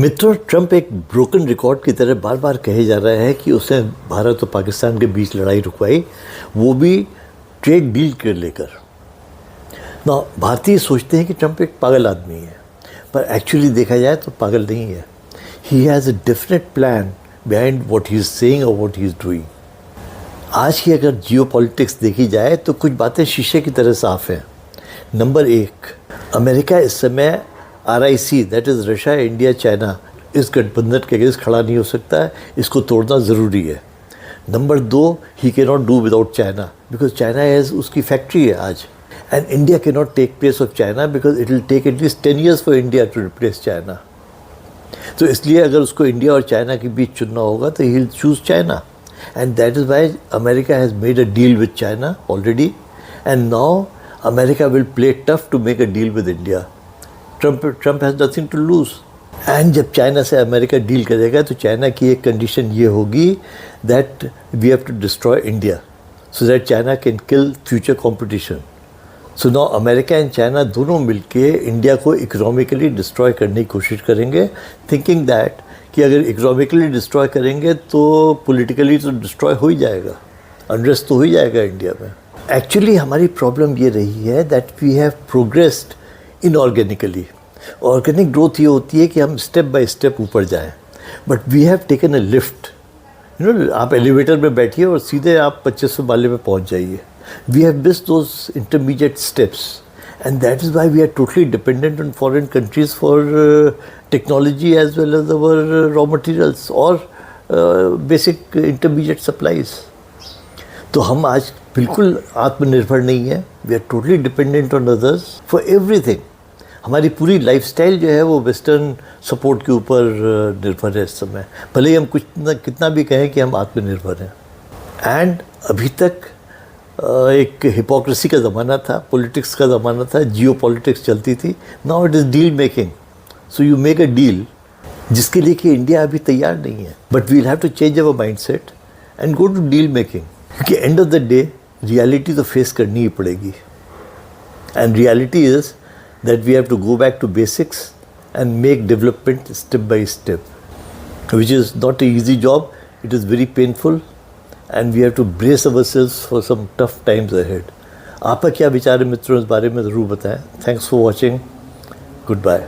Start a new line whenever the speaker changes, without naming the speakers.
मित्रों, ट्रंप एक broken record की तरह बार बार कहे जा रहा है कि उसने भारत और पाकिस्तान के बीच लड़ाई रुकवाई, वो भी ट्रेड डील कर लेकर। ना भारतीय सोचते हैं कि ट्रंप एक पागल आदमी है, पर एक्चुअली देखा जाए तो पागल नहीं है। He has a definite plan behind what he is saying और व्हाट ही इज़ डूइंग। आज की अगर जियोपॉलिटिक्स देखी जाए तो कुछ बातें शीशे की तरह साफ हैं। नंबर 1, अमेरिका इस समय RIC, that is Russia, India, China, इस गठबंधन के अगेंस्ट खड़ा नहीं हो सकता है, इसको तोड़ना ज़रूरी है। Number 2, he can not do without China because China has उसकी फैक्ट्री है आज, and India can not take place of China because it will take at least 10 years for India to replace China. तो इसलिए अगर उसको इंडिया और China के बीच चुनना होगा तो he will choose China, and that is why America has made a deal with China already, and now America will play tough to make a deal with India. Trump has nothing to lose. And जब China से America deal करेगा तो China की एक condition ये होगी that we have to destroy India so that China can kill future competition. So now America and China दोनों मिलके इंडिया को इकोनॉमिकली डिस्ट्रॉय करने की कोशिश करेंगे, थिंकिंग दैट कि अगर इकोनॉमिकली डिस्ट्रॉय करेंगे तो पॉलिटिकली तो डिस्ट्रॉय हो ही जाएगा, अनरेस्ट तो हो ही जाएगा इंडिया में। एक्चुअली हमारी प्रॉब्लम ये रही है that we have progressed inorganically. Organic growth ये होती है कि हम स्टेप बाय स्टेप ऊपर जाएं, but we have taken a lift. आप एलिवेटर में बैठिए और सीधे आप 2500 माले में पहुंच जाइए। We have missed those intermediate steps, and that is why we are totally dependent on foreign countries for technology as well as our raw materials or basic intermediate supplies. तो हम आज बिल्कुल आत्मनिर्भर नहीं है। We are totally dependent on others for everything. हमारी पूरी lifestyle जो है वो वेस्टर्न सपोर्ट के ऊपर निर्भर है इस समय, भले ही हम कितना भी कहें कि हम आत्मनिर्भर हैं। एंड अभी तक एक हिपोक्रेसी का ज़माना था, पॉलिटिक्स का ज़माना था, जियो पॉलिटिक्स चलती थी। Now it is deal making. So you make a deal जिसके लिए कि इंडिया अभी तैयार नहीं है, but we'll have to change our mindset and go to deal making, क्योंकि end of the day reality तो फेस करनी ही पड़ेगी। And reality is that we have to go back to basics and make development step by step, which is not a easy job, it is very painful, and we have to brace ourselves for some tough times ahead. आपका क्या विचार है मित्रों इस बारे में ज़रूर बताएं। Thanks for watching. Goodbye.